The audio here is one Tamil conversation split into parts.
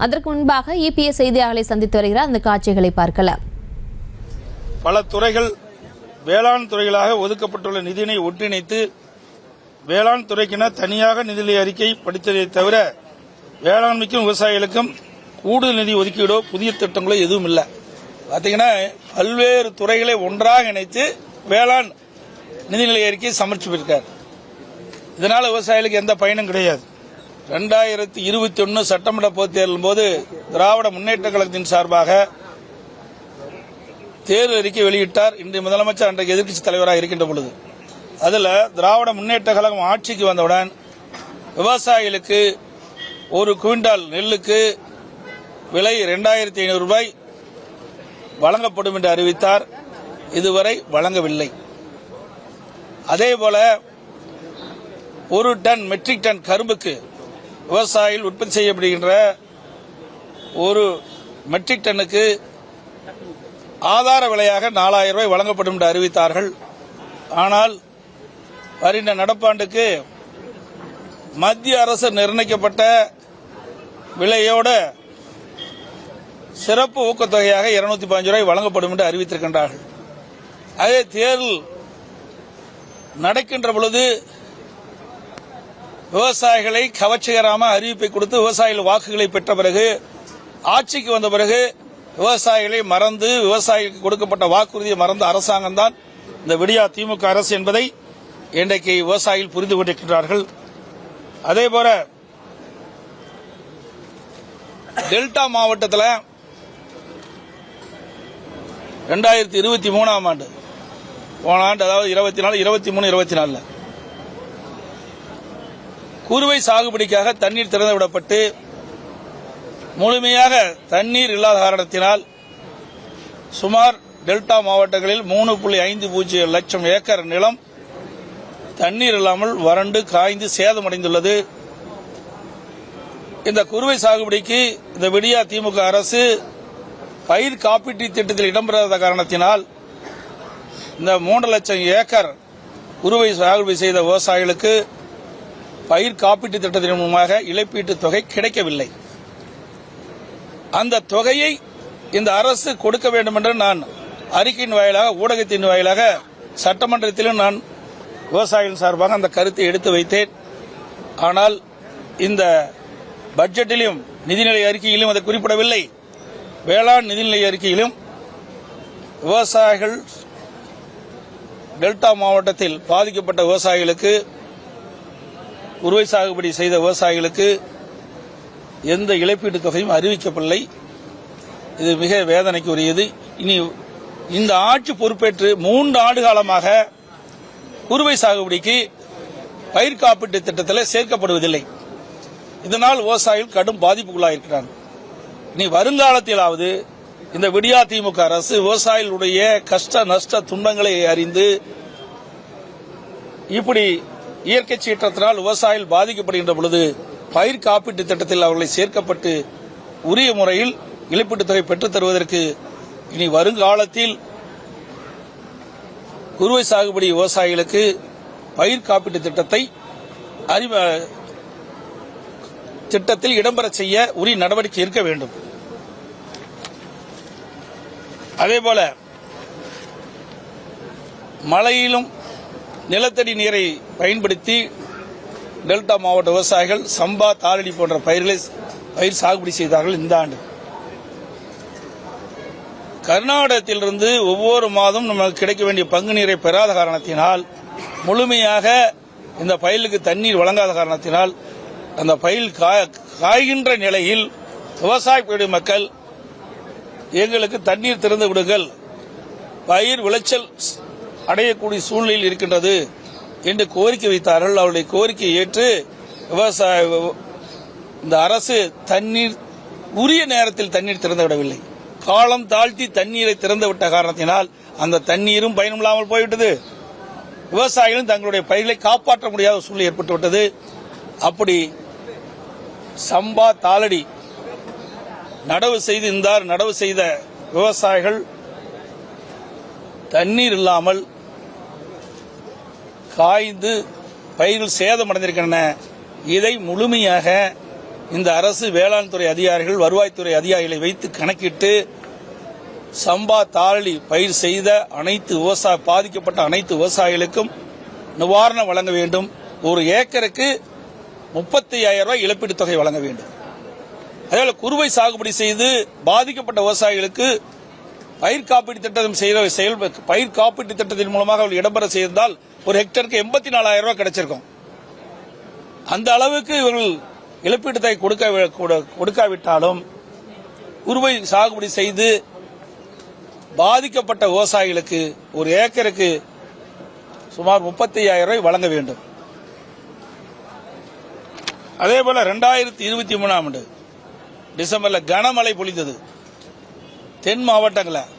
அதற்கு முன்பாக EPS செய்தியாளர்களை சந்தித்து வருகிறார். அந்த காட்சிகளை பார்க்கலாம். பல துறைகள் வேளாண் துறைகளாக ஒதுக்கப்பட்டுள்ள நிதியினை ஒன்றிணைத்து வேளாண் துறைக்கென தனியாக நிதிநிலை அறிக்கை படித்ததை தவிர வேளாண்மைக்கும் விவசாயிகளுக்கும் கூடுதல் நிதி ஒதுக்கீடோ புதிய திட்டங்களோ எதுவும் இல்லை. பாத்தீங்கன்னா பல்வேறு துறைகளை ஒன்றாக இணைத்து வேளாண் நிதிநிலை அறிக்கையை சமர்ப்பித்திருக்கார். இதனால விவசாயிகளுக்கு எந்த பயனும் கிடையாது. 2021 சட்டமன்ற பொதுத் தேர்தலின் போது திராவிட முன்னேற்ற கழகத்தின் சார்பாக தேர்தல் அறிக்கை வெளியிட்டார். இன்றைய முதலமைச்சர் அன்றைக்கு எதிர்க்கட்சித் தலைவராக இருக்கின்ற பொழுது அதுல திராவிட முன்னேற்ற கழகம் ஆட்சிக்கு வந்தவுடன் விவசாயிகளுக்கு ஒரு குவிண்டால் நெல்லுக்கு விலை 2500 ரூபாய் வழங்கப்படும் என்று அறிவித்தார். இதுவரை வழங்கவில்லை. அதேபோல ஒரு டன் மெட்ரிக் டன் கரும்புக்கு விவசாயிகள் உற்பத்தி செய்யப்படுகின்ற ஒரு மெட்ரிக் டன்னுக்கு ஆதார விலையாக 4000 ரூபாய் வழங்கப்படும் என்று அறிவித்தார்கள். ஆனால் வருகின்ற நடப்பாண்டுக்கு மத்திய அரசு நிர்ணயிக்கப்பட்ட விலையோடு சிறப்பு ஊக்கத்தொகையாக 215 ரூபாய் வழங்கப்படும் என்று அறிவித்திருக்கின்றார்கள். அதே தேர்தல் நடக்கின்ற பொழுது விவசாயிகளை கவர்ச்சிகரமாக அறிவிப்பை கொடுத்து விவசாயிகள் வாக்குகளை பெற்ற பிறகு ஆட்சிக்கு வந்த பிறகு விவசாயிகளை மறந்து விவசாயிகளுக்கு கொடுக்கப்பட்ட வாக்குறுதியை மறந்த அரசாங்கம் தான் இந்த விடியா திமுக அரசு என்பதை இன்றைக்கு விவசாயிகள் புரிந்து கொண்டிருக்கிறார்கள். அதேபோல டெல்டா மாவட்டத்தில் 2023 ஆண்டு போன ஆண்டு, அதாவது 24, 23, 24 குறுவை சாகுபடிக்காக தண்ணீர் திறந்து விடப்பட்டு முழுமையாக தண்ணீர் இல்லாத காரணத்தினால் சுமார் டெல்டா மாவட்டங்களில் 3.50 லட்சம் ஏக்கர் நிலம் தண்ணீர் இல்லாமல் வறண்டு காய்ந்து சேதமடைந்துள்ளது. இந்த குறுவை சாகுபடிக்கு இந்த விடியா திமுக அரசு பயிர் காப்பீட்டு திட்டத்தில் இடம்பெறாத காரணத்தினால் இந்த 3 லட்சம் ஏக்கர் குறுவை சாகுபடி செய்த விவசாயிகளுக்கு பயிர் காப்பீட்டு திட்டத்தின் மூலமாக இழப்பீட்டுத் தொகை கிடைக்கவில்லை. அந்த தொகையை இந்த அரசு கொடுக்க வேண்டும் என்று நான் அறிக்கையின் வாயிலாக ஊடகத்தின் வாயிலாக சட்டமன்றத்திலும் நான் விவசாயிகள் சார்பாக அந்த கருத்தை எடுத்து வைத்தேன். ஆனால் இந்த பட்ஜெட்டிலும் நிதிநிலை அறிக்கையிலும் அதை குறிப்பிடவில்லை. வேளாண் நிதிநிலை அறிக்கையிலும் விவசாயிகள் டெல்டா மாவட்டத்தில் பாதிக்கப்பட்ட விவசாயிகளுக்கு குறுவை சாகுபடி செய்த விவசாயிகளுக்கு எந்த இழப்பீட்டுத் தொகையும் அறிவிக்கப்படவில்லை. இது மிக வேதனைக்கு உரியது. இனி இந்த ஆட்சி பொறுப்பேற்று 3 ஆண்டு காலமாக குறுவை சாகுபடிக்கு பயிர் காப்பீட்டு திட்டத்தில் சேர்க்கப்படுவதில்லை. இதனால் விவசாயிகள் கடும் பாதிப்புக்குள்ளாயிருக்கிறார்கள். இனி வருங்காலத்திலாவது இந்த விடியா திமுக அரசு விவசாயிகளுடைய கஷ்ட நஷ்ட துன்பங்களை அறிந்து இப்படி இயற்கை சீற்றத்தினால் விவசாயிகள் பாதிக்கப்படுகின்ற பொழுது பயிர் காப்பீட்டு திட்டத்தில் அவர்களை சேர்க்கப்பட்டு உரிய முறையில் இழப்பீட்டுத் தொகை பெற்றுத் தருவதற்கு இனி வருங்காலத்தில் குறுவை சாகுபடி விவசாயிகளுக்கு பயிர் காப்பீட்டு திட்டத்தில் இடம்பெற செய்ய உரிய நடவடிக்கை இருக்க வேண்டும். அதேபோல மழையிலும் நிலத்தடி நீரை பயன்படுத்தி டெல்டா மாவட்ட விவசாயிகள் சம்பா, தாளடி போன்ற பயிர் சாகுபடி செய்தார்கள். இந்த ஆண்டு கர்நாடகத்திலிருந்து ஒவ்வொரு மாதம் நமக்கு கிடைக்க வேண்டிய பங்கு நீரை பெறாத காரணத்தினால், முழுமையாக இந்த பயிருக்கு தண்ணீர் வழங்காத காரணத்தினால் அந்த பயிர் காய்கின்ற நிலையில் விவசாய மக்கள் எங்களுக்கு தண்ணீர் திறந்து விடுங்கள், பயிர் விளைச்சல் அடையக்கூடிய சூழ்நிலையில் இருக்கின்றது என்று கோரிக்கை வைத்தார்கள். அவருடைய கோரிக்கையை ஏற்று இந்த அரசு தண்ணீர் உரிய நேரத்தில் தண்ணீர் திறந்துவிடவில்லை. காலம் தாழ்த்தி தண்ணீரை திறந்துவிட்ட காரணத்தினால் அந்த தண்ணீரும் பயனில்லாமல் போய்விட்டது. விவசாயிகளும் தங்களுடைய பயிர்களை காப்பாற்ற முடியாத சூழ்நிலை ஏற்பட்டுவிட்டது. அப்படி சம்பா, தாளடி நடவு செய்த விவசாயிகள் தண்ணீர் இல்லாமல் காய்ந்து பயிர்கள் சேதமடைந்திருக்கின்றன. இதை முழுமையாக இந்த அரசு வேளாண் துறை அதிகாரிகள், வருவாய்த்துறை அதிகாரிகளை வைத்து கணக்கிட்டு சம்பா தாளி பயிர் செய்த பாதிக்கப்பட்ட அனைத்து விவசாயிகளுக்கும் நிவாரணம் வழங்க வேண்டும். ஒரு ஏக்கருக்கு 35,000 ரூபாய் இழப்பீடு தொகை வழங்க வேண்டும். அதேபோல குறுவை சாகுபடி செய்து பாதிக்கப்பட்ட விவசாயிகளுக்கு பயிர் காப்பீட்டு திட்டம் பயிர் காப்பீட்டு திட்டத்தின் மூலமாக அவர்கள் இடம்பெற செய்தால் ஒரு ஹெக்டருக்கு 84,000 ரூபாய் கிடைச்சிருக்கும். அந்த அளவுக்கு இவர்கள் இழப்பீட்டு தொகை கொடுக்காவிட்டாலும் குறுவை சாகுபடி செய்து பாதிக்கப்பட்ட விவசாயிகளுக்கு ஒரு ஏக்கருக்கு சுமார் 35,000 ரூபாய் வழங்க வேண்டும். அதேபோல 2023 ஆண்டு டிசம்பர்ல கனமழை பொழிந்தது. தென் மாவட்டங்களில்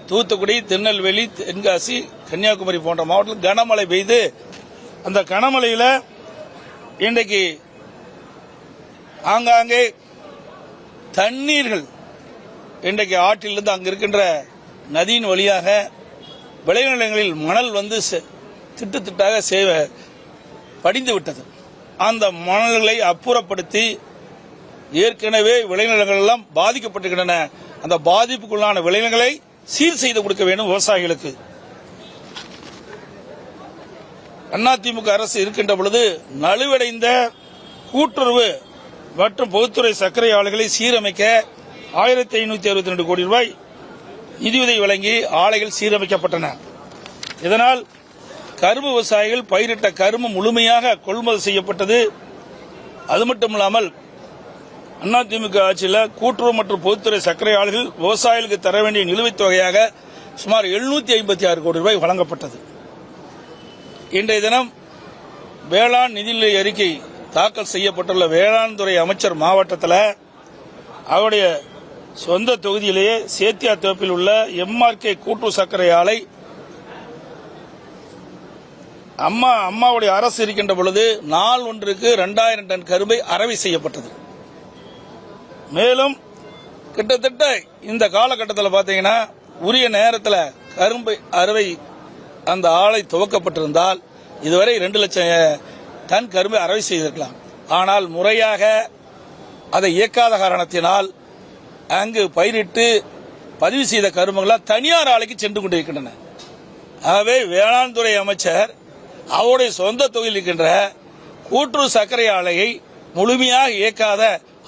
தூத்துக்குடி, திருநெல்வேலி, தென்காசி, கன்னியாகுமரி போன்ற மாவட்டத்தில் கனமழை பெய்து அந்த கனமழையில் இன்றைக்கு ஆங்காங்கே தண்ணீர்கள் இன்றைக்கு ஆற்றிலிருந்து அங்கு இருக்கின்ற நதியின் வழியாக விளைநிலங்களில் மணல் வந்து திட்டாக படிந்து விட்டது. அந்த மணல்களை அப்புறப்படுத்தி ஏற்கனவே விளைநிலங்கள் எல்லாம் பாதிக்கப்பட்டிருக்கின்றன. அந்த பாதிப்புக்குள்ளான விளைநிலங்களை சீர் செய்து கொடுக்க வேண்டும் விவசாயிகளுக்கு. அதிமுக அரசு இருக்கின்ற பொழுது நலிவடைந்த கூட்டுறவு மற்றும் பொதுத்துறை சர்க்கரை ஆலைகளை சீரமைக்க 1562 கோடி ரூபாய் நிதியுதவி வழங்கி ஆலைகள் சீரமைக்கப்பட்டன. இதனால் கரும்பு விவசாயிகள் பயிரிட்ட கரும்பு முழுமையாக கொள்முதல் செய்யப்பட்டது. அது மட்டுமில்லாமல் அதிமுக ஆட்சியில் கூட்டுறவு மற்றும் பொதுத்துறை சர்க்கரை ஆலைகள் விவசாயிகளுக்கு தர வேண்டிய நிலுவைத் தொகையாக சுமார் 756 கோடி ரூபாய் வழங்கப்பட்டது. இன்றைய தினம் வேளாண் நிதிநிலை அறிக்கை தாக்கல் செய்யப்பட்டுள்ள வேளாண் துறை அமைச்சர் மாவட்டத்தில் அவருடைய சொந்த தொகுதியிலேயே சேத்தியா தோப்பில் உள்ள எம்ஆர்கே கூட்டுறவு சர்க்கரை ஆலை அம்மாவுடைய அரசு இருக்கின்ற பொழுது நாள் ஒன்றுக்கு 2000 டன் கரும்பை அரவை செய்யப்பட்டது. மேலும் கிட்டத்தட்ட இந்த காலகட்டத்தில் பார்த்தீங்கன்னா உரிய நேரத்தில் கரும்பு அறுவை அந்த ஆலை துவக்கப்பட்டிருந்தால் இதுவரை 2 லட்சம் டன் கரும்பை அறுவை செய்திருக்கலாம். ஆனால் முறையாக அதை இயக்காத காரணத்தினால் அங்கு பயிரிட்டு பதிவு செய்த கரும்புகள் தனியார் ஆலைக்கு சென்று கொண்டிருக்கின்றன. ஆகவே வேளாண் துறை அமைச்சர் அவருடைய சொந்த தொகுதியில் இருக்கின்ற கூட்டுறவு சர்க்கரை ஆலையை முழுமையாக இயக்காத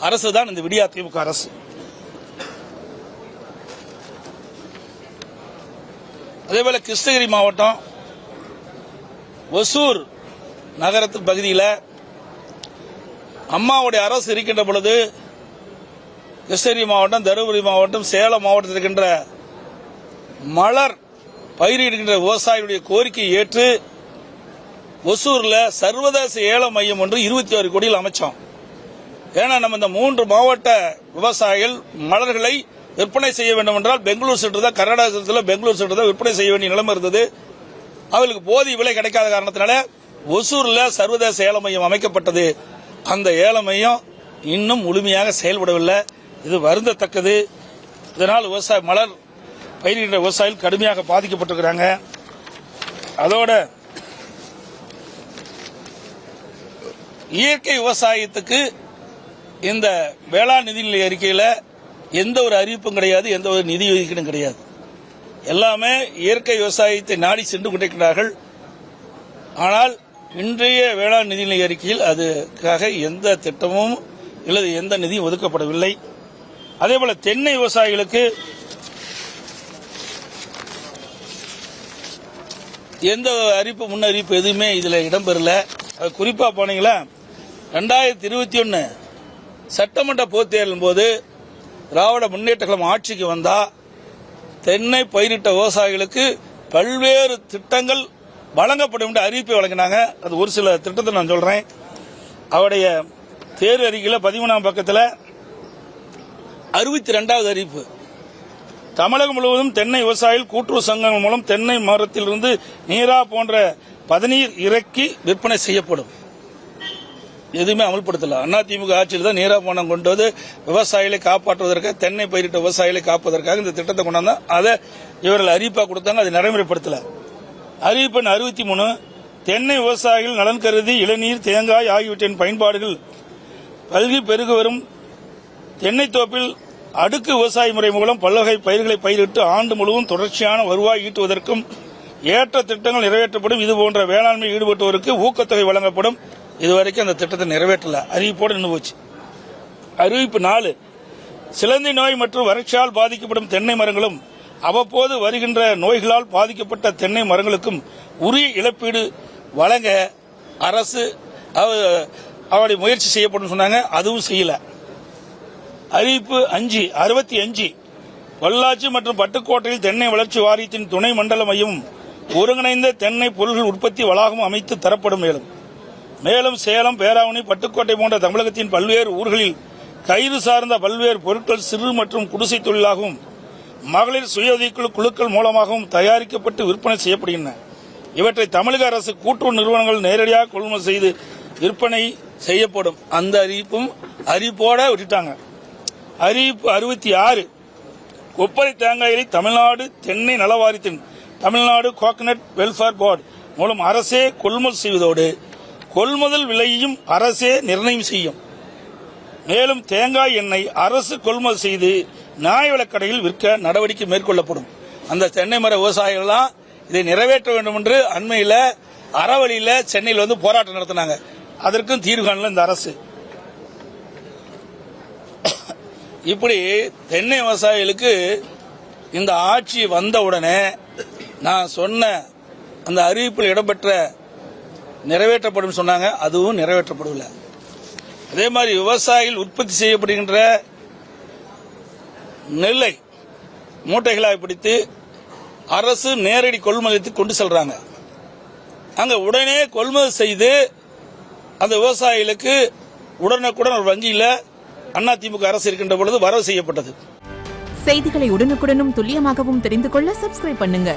அரசுதான் இந்த விடியா திமுக அரசு. அதேபோல கிருஷ்ணகிரி மாவட்டம் ஒசூர் நகரத்து பகுதியில் அம்மாவுடைய அரசு இருக்கின்ற பொழுது கிருஷ்ணகிரி மாவட்டம், தருமபுரி மாவட்டம், சேலம் மாவட்டத்தில் இருக்கின்ற மலர் பயிரிடுகின்ற விவசாயிகளுடைய கோரிக்கையை ஏற்று ஒசூர்ல சர்வதேச ஏல மையம் ஒன்று 26 கோடியில் அமைச்சோம். ஏன்னா நம்ம இந்த 3 மாவட்ட விவசாயிகள் மலர்களை விற்பனை செய்ய வேண்டும் என்றால் பெங்களூர் சென்று தான், கர்நாடகத்தில் பெங்களூர் சென்று தான் விற்பனை செய்ய வேண்டிய நிலைமை இருந்தது. அவர்களுக்கு போதிய விலை கிடைக்காத காரணத்தினால ஒசூர்ல சர்வதேச ஏல மையம் அமைக்கப்பட்டது. அந்த ஏல மையம் இன்னும் முழுமையாக செயல்படவில்லை. இது வருந்தத்தக்கது. இதனால் மலர் பயிரிடுகின்ற விவசாயிகள் கடுமையாக பாதிக்கப்பட்டிருக்கிறாங்க. அதோட இயற்கை விவசாயத்துக்கு இந்த வேளாண் நிதிநிலை அறிக்கையில் எந்த ஒரு அறிவிப்பும் கிடையாது, எந்த ஒரு நிதி ஒதுக்கீடும் கிடையாது. எல்லாமே இயற்கை விவசாயத்தை நாடி சென்று கொண்டிருக்கிறார்கள். ஆனால் இன்றைய வேளாண் நிதிநிலை அறிக்கையில் அதுக்காக எந்த திட்டமும் அல்லது எந்த நிதியும் ஒதுக்கப்படவில்லை. அதேபோல தென்னை விவசாயிகளுக்கு எந்த அறிவிப்பு முன்னறிவிப்பு எதுவுமே இதில் இடம்பெறல. குறிப்பா போனீங்களா 2021 சட்டமன்ற பொதுத் தேர்தலின் போது திராவிட முன்னேற்ற கழகம் ஆட்சிக்கு வந்தா தென்னை பயிரிட்ட விவசாயிகளுக்கு பல்வேறு திட்டங்கள் வழங்கப்படும் என்று அறிவிப்பை வழங்கினாங்க. அது ஒரு சில திட்டத்தை நான் சொல்றேன். அவருடைய தேர்வு அறிக்கையில் 13ஆம் பக்கத்தில் 62வது அறிவிப்பு, தமிழகம் முழுவதும் தென்னை விவசாயிகள் கூட்டுறவு சங்கங்கள் மூலம் தென்னை மரத்திலிருந்து நீரா போன்ற பதநீர் இறக்கி விற்பனை செய்யப்படும். எதுவுமே அமல்படுத்தல. அதிமுக ஆட்சியில் தான் நீரா போனம் கொண்டு வந்து விவசாயிகளை காப்பாற்றுவதற்காக, தென்னை பயிரிட்ட விவசாயிகளை காப்பதற்காக இந்த திட்டத்தை கொண்டாந்து அதை இவர்கள் அறிவிப்பா கொடுத்தாங்க. அதை நடைமுறைப்படுத்தல. அறிவிப்பு 63 தென்னை விவசாயிகள் நலன் கருதி இளநீர், தேங்காய் ஆகியவற்றின் பயன்பாடுகள் பல்கி பெருகு வரும் தென்னை தோப்பில் அடுக்கு விவசாய முறை மூலம் பல்வகை பயிர்களை பயிரிட்டு ஆண்டு முழுவதும் தொடர்ச்சியான வருவாய் ஈட்டுவதற்கும் ஏற்ற திட்டங்கள் நிறைவேற்றப்படும். இதுபோன்ற வேளாண்மை ஈடுபட்டோருக்கு ஊக்கத்தொகை வழங்கப்படும். இதுவரைக்கும் அந்த திட்டத்தை நிறைவேற்றல, அறிவிப்போடு நின்று போச்சு. அறிவிப்பு 4, சிலந்தி நோய் மற்றும் வறட்சியால் பாதிக்கப்படும் தென்னை மரங்களும் அவ்வப்போது வருகின்ற நோய்களால் பாதிக்கப்பட்ட தென்னை மரங்களுக்கும் உரிய இழப்பீடு வழங்க அரசு அவருடைய முயற்சி செய்யப்படும் சொன்னாங்க. அதுவும் செய்யல. அறிவிப்பு 65, பொள்ளாச்சி மற்றும் பட்டுக்கோட்டையில் தென்னை வளர்ச்சி வாரியத்தின் துணை மண்டல மையம் ஒருங்கிணைந்த தென்னை பொருட்கள் உற்பத்தி வளாகம் அமைத்து தரப்படும். மேலும் சேலம், பேராவணி, பட்டுக்கோட்டை போன்ற தமிழகத்தின் பல்வேறு ஊர்களில் கயிறு சார்ந்த பல்வேறு பொருட்கள் சிறு மற்றும் குடிசை தொழிலாகவும் மகளிர் சுய உதவிக்குழு குழுக்கள் மூலமாகவும் தயாரிக்கப்பட்டு விற்பனை செய்யப்படுகின்றன. இவற்றை தமிழக அரசு கூட்டுறவு நிறுவனங்கள் நேரடியாக கொள்முதல் செய்து விற்பனை செய்யப்படும். அந்த அறிவிப்போட விட்டுட்டாங்க. அறிவிப்பு 66, கொப்பரை தேங்காயை தமிழ்நாடு தென்னை நலவாரியத்தின் தமிழ்நாடு கோகனட் வெல்ஃபேர் போர்டு மூலம் அரசே கொள்முதல் செய்வதோடு கொள்முதல் விலையையும் அரசே நிர்ணயம் செய்யும். மேலும் தேங்காய் எண்ணெய் அரசு கொள்முதல் செய்து நியாய விலைக் கடையில் விற்க நடவடிக்கை மேற்கொள்ளப்படும். அந்த தென்னை மர விவசாயிகள்லாம் இதை நிறைவேற்ற வேண்டும் என்று அண்மையில் அறவழியில் சென்னையில் போராட்டம் நடத்தினாங்க. அதற்கும் தீர்வு காணல இந்த அரசு. இப்படி தென்னை விவசாயிகளுக்கு இந்த ஆட்சி வந்தவுடனே நான் சொன்ன அந்த அறிவிப்பில் இடம்பெற்ற நிறைவேற்றப்படும் சொன்னாங்க. அதுவும் நிறைவேற்றப்படவில்லை. அதே மாதிரி விவசாயிகள் உற்பத்தி செய்யப்படுகின்ற நெல்லை மூட்டைகளாக பிடித்து அரசு நேரடி கொள்முதலுக்கு கொண்டு செல்றாங்க. அங்க உடனே கொள்முதல் செய்து அந்த விவசாயிகளுக்கு உடனுக்குடன் ஒரு வங்கியில் அதிமுக அரசு இருக்கின்ற பொழுது வரவு செய்யப்பட்டது. செய்திகளை உடனுக்குடனும் துல்லியமாகவும் தெரிந்து கொள்ள சப்ஸ்கிரைப் பண்ணுங்க.